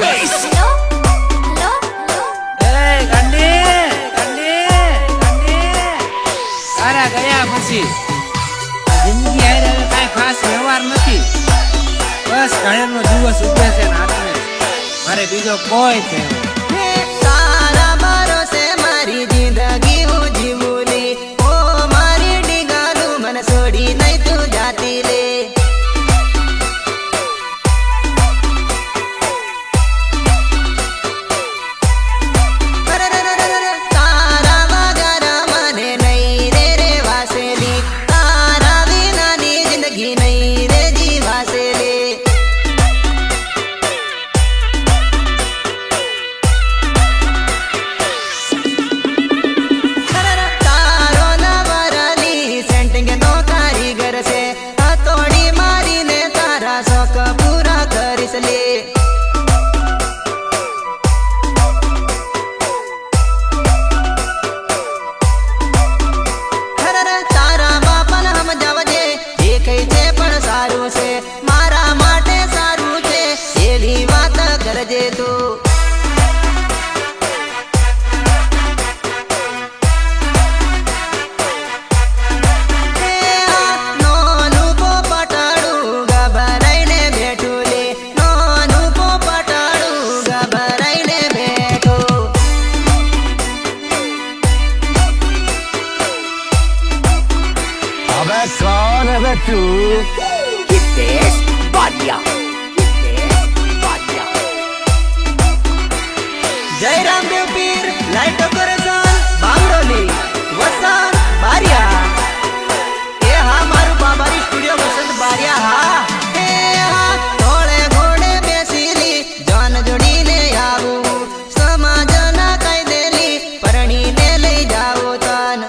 bass. તારા ગયા પછી જિંદગી હારે હવે કાંઈ ખાસ વ્યવહાર નથી. બસ ઘરેનો દિવસ ઉગે છે ને હાથમે મારે બીજો કોઈ છે તારા ભરોસે મારી જિંદગી હું જીવું લે. ઓ મારી ડીગાનું મન છોડી નહીં તું જાતી લે. Hitesh Badia. જય રામદેવ પીર લાઈટો કોરેશન બાંગરોલી વસંત બારિયા. એ હા મારું બાબારી સ્ટુડિયો વસંત બારિયા. હા એ હા થોડે ઘોડે બેસીલી જાન જોડીને આવું સમાજના કાયદેલી પરણીને લઈ જાઓ તન.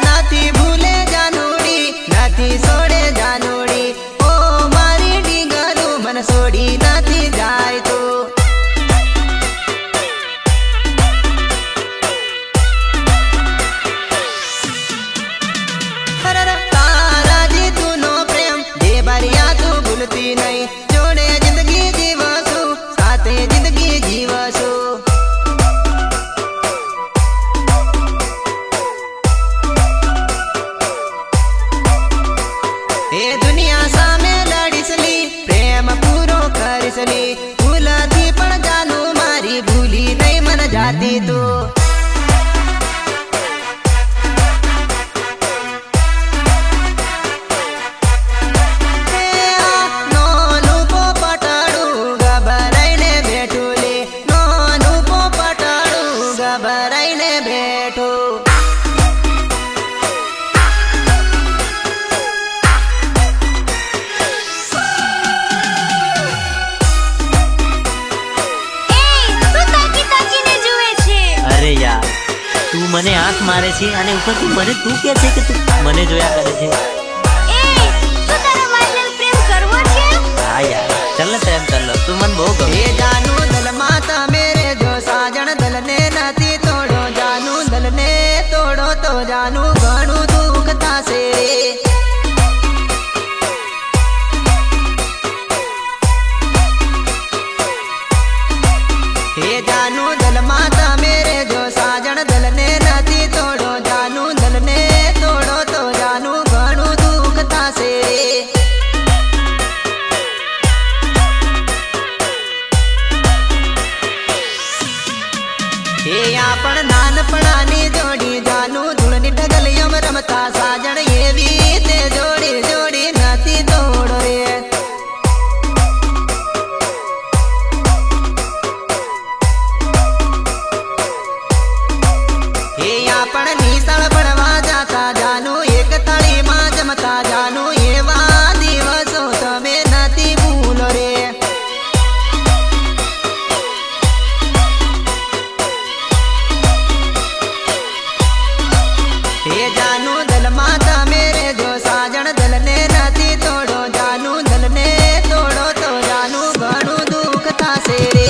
નાથી ભૂલે જાનુડી નાથી છોડે જાનુડી. ઓ મારી ડીંગલું મન છોડી નાથી જાય તો. તારા જીતુનો પ્રેમ જે બારિયા તું ભૂલતી નહીં. જોડે જિંદગી જીવશું સાથે જિંદગી જીવશું. એ દુનિયા સામે લડીશલી પ્રેમ પૂરો કરીશલી. ભૂલથી પણ જાનું મારી ભૂલી નહીં મન જાતી તું. નોનું પોપટાડું ગભરાઈને બેઠું લે. નોનું પોપટાડું ગભરાઈને બેઠું. તું મને આંખ મારે છે અને ઉપરથી મને તું કે છે કે તું મને જોયા કરે છે. હા યાર ચાલ ને પ્રેમ કર લો તું મને બહુ ગમે. એ જાનું દલ માતા મેરે જો સાજણ દલ ને નથી તોડો. જાનું દલ ને તોડો તો જાનું ઘણું દુઃખ થાશે. હે જાનું દલ માતા મેરે જો સાજણ દલ ને નથી તોડો. જાનું દલ ને તોડો તો જાનું ઘણું દુઃખ થાશે. હે આપણ નાનપણાની જોડી જાનું ધૂળની ઢગલિયમ રમતા સાજણ એવી તે જોડી જોડી નથી તોડો રે. હે આપણ નિશાળ ભણવા જાતા જાનું એક થાળીમાં જમતા જાનું એવા દિવસો તમે નથી ભૂલો રે. હે જાનું દલ માતા મેરે જો સાજણ દલ ને નથી તોડો. જાનું દલ ને તોડો તો જાનું ઘણું દુઃખ થાશે રે.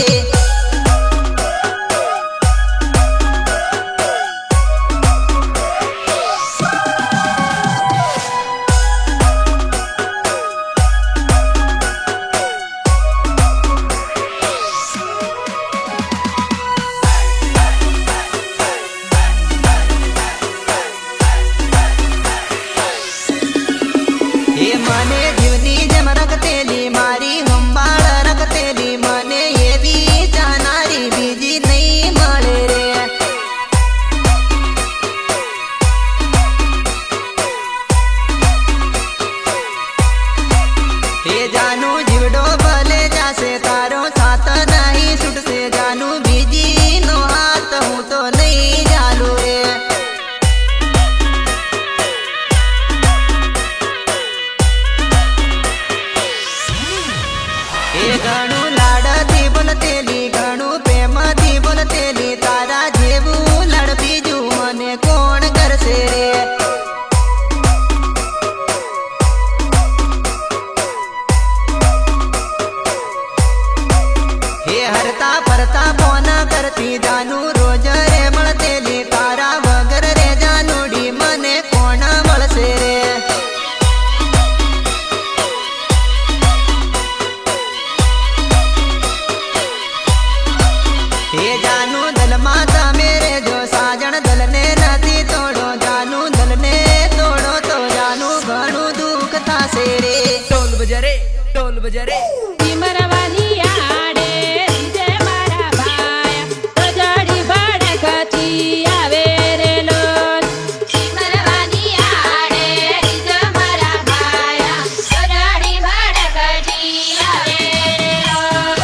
રે સિમરવાની આડે રીજે મારા ભાયા રજડી ભડકથી આવે રે લોલ સિમરવાની આડે રીજે મારા ભાયા રજડી ભડકથી આવે રે લોલ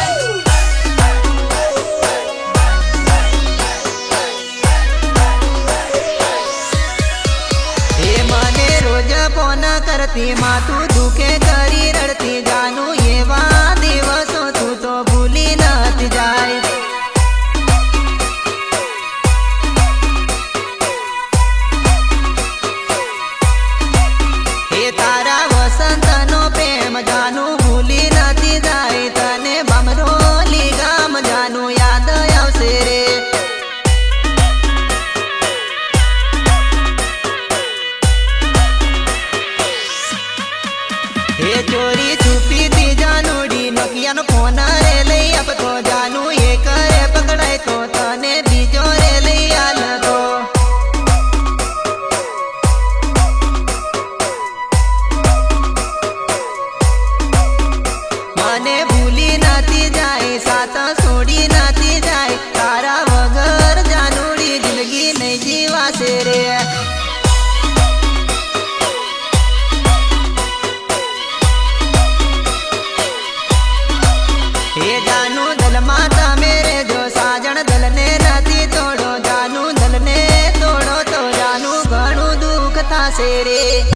એ મને રોજ ફોન કરતી માથું દુખે કરી રડતી જાનું એવા દિવસો તું તો ભૂલી નથી જાય એ તારા વસંતનો પ્રેમ જાનું ભૂલી નથી જાય તને બમરોલી ગામ જાનું યાદ આવશે રે એ ચોરી છુપી થી જાનુડી નોકિયાનો ફોન રે લઈ આપતો જાનું એ કરે પકડાય તો તને બીજો રે લઈ આલતો મને ભૂલી નથી જાય સાત છોડી નથી જાય તારા વગર જાનુડી જિંદગી નહીં જીવાશે રે હે જાનુ દલમાં તમે રે જો સાજણ દલને નથી તોડો જાનુ દલને તોડો તો જાનુ ઘણું દુઃખ થાશે રે